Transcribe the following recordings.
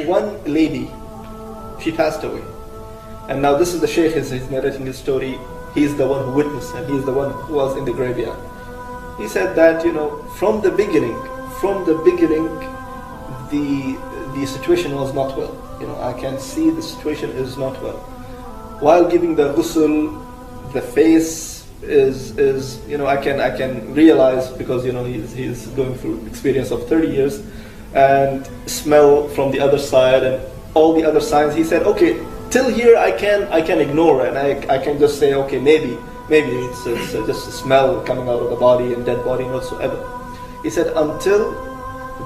one lady, she passed away. And now this is the Shaykh, he's narrating his story. He's the one who witnessed and he's the one who was in the graveyard. He said that, from the beginning, the situation was not well. I can see the situation is not well. While giving the ghusl, the face is I can realize, because he's going through experience of 30 years, and smell from the other side and all the other signs. He said, okay, till here I can ignore, and I can just say, okay, maybe it's just a smell coming out of the body and dead body and whatsoever. He said until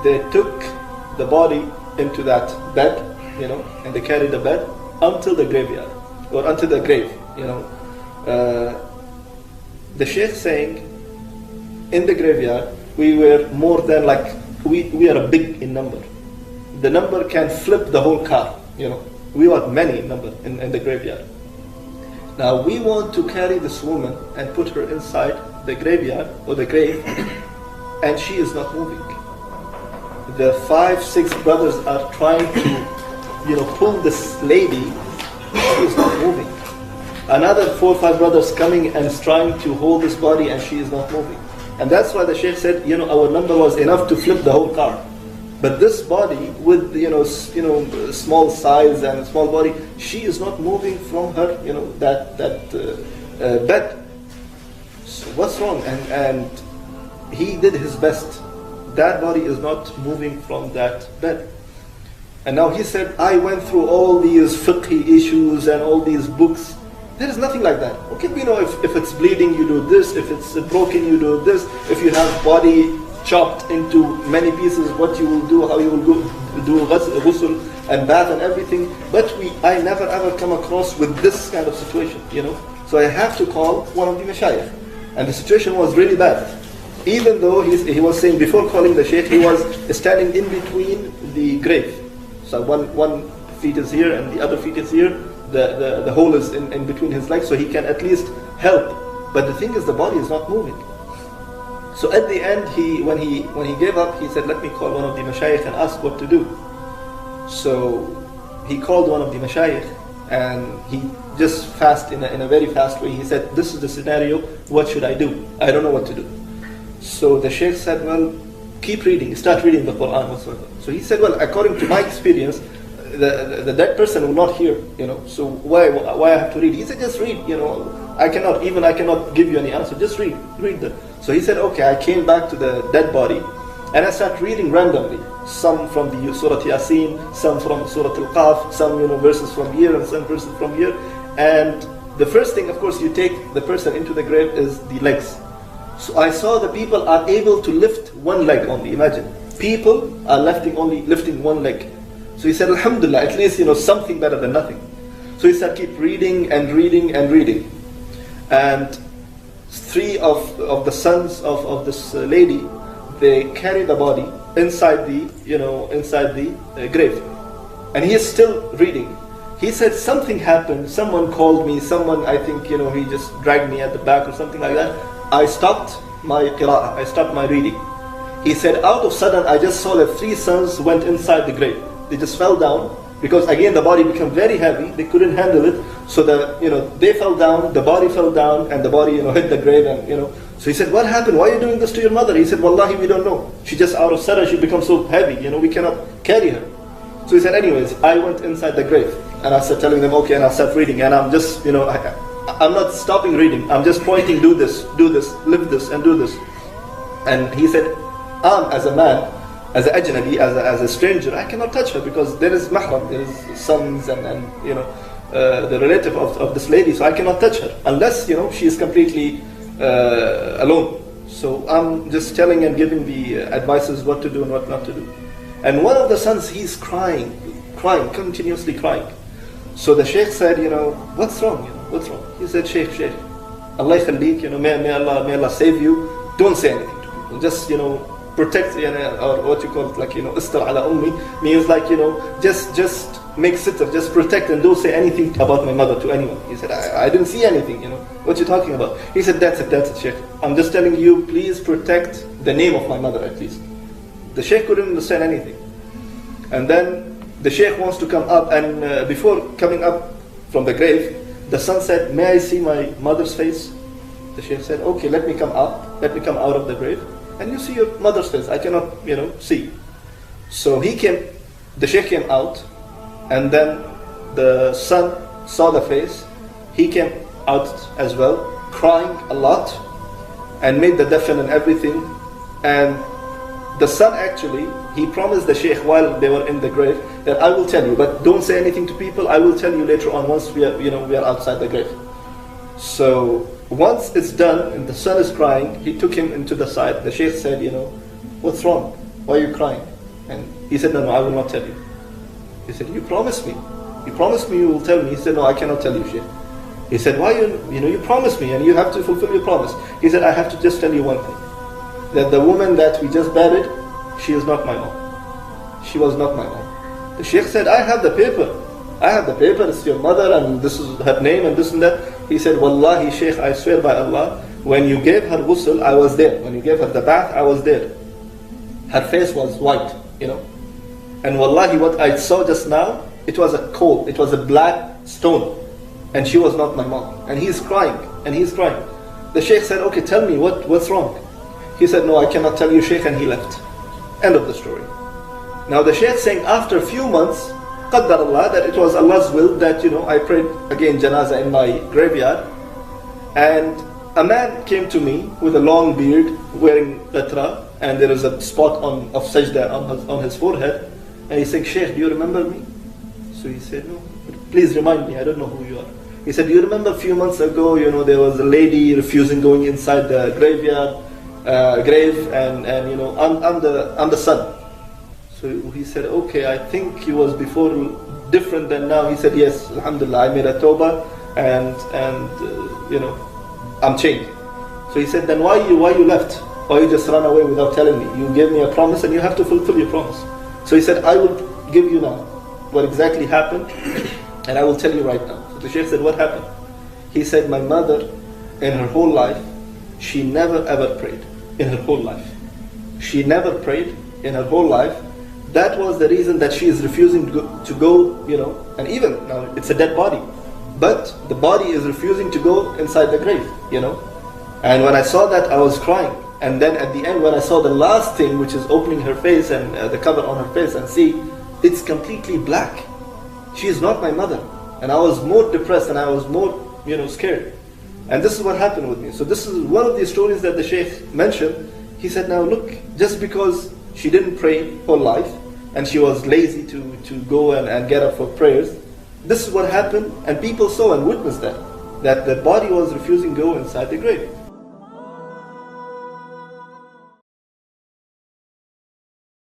they took the body into that bed, and they carried the bed until the graveyard or until the grave. The Shaykh saying, in the graveyard we were more than we are big in number. The number can flip the whole car. We are many in number in the graveyard. Now we want to carry this woman and put her inside the graveyard or the grave, and she is not moving. The 5-6 brothers are trying to, pull this lady. She is not moving. Another 4 or 5 brothers coming and trying to hold this body, and she is not moving. And that's why the Shaykh said, our number was enough to flip the whole car. But this body with small size and small body, she is not moving from her that bed. So what's wrong? And he did his best. That body is not moving from that bed. And now he said, I went through all these fiqh issues and all these books. There is nothing like that. Okay, if it's bleeding, you do this. If it's broken, you do this. If you have body chopped into many pieces, what you will do, how you will do ghusl and bath and everything. But I never ever come across with this kind of situation, So I have to call one of the mashayikh. And the situation was really bad. Even though he was saying, before calling the Shaykh, he was standing in between the grave. So one feet is here and the other feet is here. The hole is in between his legs, so he can at least help. But the thing is, the body is not moving. So at the end, when he gave up, he said, let me call one of the mashayikh and ask what to do. So he called one of the mashayikh, and he just in a very fast way, he said, this is the scenario, what should I do? I don't know what to do. So the Shaykh said, well, keep reading, start reading the Quran whatsoever. So he said, well, according to my experience, the dead person will not hear, so why I have to read? He said, just read, I cannot give you any answer, just read them. So he said, okay, I came back to the dead body, and I started reading randomly, some from the Surah Yasin, some from Surah Al-Qaf, some verses from here and some verses from here. And the first thing, of course, you take the person into the grave is the legs. So I saw the people are able to lift one leg only. Imagine, people are lifting one leg. So he said, Alhamdulillah, at least something better than nothing. So he said, keep reading and reading and reading. And 3 of the sons of this lady, they carry the body inside the grave, and he is still reading. He said something happened. Someone called me. Someone, I think, he just dragged me at the back or something like that. I stopped my qira'ah. I stopped my reading. He said, out of sudden, I just saw that 3 sons went inside the grave. They just fell down, because again the body became very heavy. They couldn't handle it, so they fell down. The body fell down, and the body hit the grave, and So he said, what happened? Why are you doing this to your mother? He said, Wallahi, we don't know. She just out of sudden she becomes so heavy. We cannot carry her. So he said, anyways, I went inside the grave, and I started telling them, okay, and I started reading, and I'm just I'm not stopping reading. I'm just pointing, do this, live this, and do this. And he said, as a man, as an ajnabi, as a stranger, I cannot touch her, because there is mahram, there is sons and the relative of this lady, so I cannot touch her unless she is completely alone. So I'm just telling and giving the advices what to do and what not to do. And one of the sons, he's crying, continuously crying. So the Shaykh said, what's wrong? What's wrong? He said, Shaykh, Allah khallik, may Allah save you. Don't say anything to people. Just protect, or what you call it, istar ala ummi, means just make sitter, just protect, and don't say anything about my mother to anyone. He said, I didn't see anything, what you talking about? He said, that's it, Shaykh. I'm just telling you, please protect the name of my mother at least. The Shaykh couldn't understand anything. And then the Sheikh wants to come up, and before coming up from the grave, the son said, may I see my mother's face? The Sheikh said, okay, let me come up, let me come out of the grave, and you see your mother's face. I cannot, see. So the Sheikh came out, and then the son saw the face. He came out as well, crying a lot, and made the dafn and everything. And the son actually, he promised the Sheikh while they were in the grave that I will tell you, but don't say anything to people. I will tell you later on once we are outside the grave. So once it's done and the son is crying, he took him into the side. The Sheikh said, what's wrong? Why are you crying? And he said, no, I will not tell you. He said, you promised me. You promised me you will tell me. He said, no, I cannot tell you, Sheikh. He said, why you promised me and you have to fulfill your promise. He said, I have to just tell you one thing. That the woman that we just buried, she is not my mom. She was not my mom. The Sheikh said, I have the paper. I have the paper, it's your mother and this is her name and this and that. He said, Wallahi Sheikh, I swear by Allah, when you gave her ghusl, I was there. When you gave her the bath, I was there. Her face was white, And Wallahi, what I saw just now, it was a coal, it was a black stone. And she was not my mom. And he's crying, The Sheikh said, okay, tell me, what's wrong? He said, no, I cannot tell you, Sheikh, and he left. End of the story. Now the Sheikh saying after a few months, Qaddar Allah, that it was Allah's will that, I prayed again janazah in my graveyard. And a man came to me with a long beard, wearing qatra, and there is a spot of sajda on his forehead. And he said, Sheikh, do you remember me? So he said, no, please remind me, I don't know who you are. He said, do you remember a few months ago, there was a lady refusing going inside the grave, and I'm the son. So he said, okay, I think he was before different than now. He said, yes, alhamdulillah, I made a tawbah, and I'm changed. So he said, then why you left? Why you just run away without telling me? You gave me a promise and you have to fulfill your promise. So he said, I will give you now what exactly happened, and I will tell you right now. So the Sheikh said, what happened? He said, my mother, in her whole life, she never ever prayed. In her whole life. She never prayed in her whole life. That was the reason that she is refusing to go, and even now it's a dead body. But the body is refusing to go inside the grave, And when I saw that, I was crying. And then at the end, when I saw the last thing, which is opening her face and the cover on her face, and see, it's completely black. She is not my mother. And I was more depressed and I was more, scared. And this is what happened with me. So this is one of the stories that the Sheikh mentioned. He said, now look, just because she didn't pray her life, and she was lazy to go and get up for prayers, this is what happened, and people saw and witnessed that the body was refusing to go inside the grave.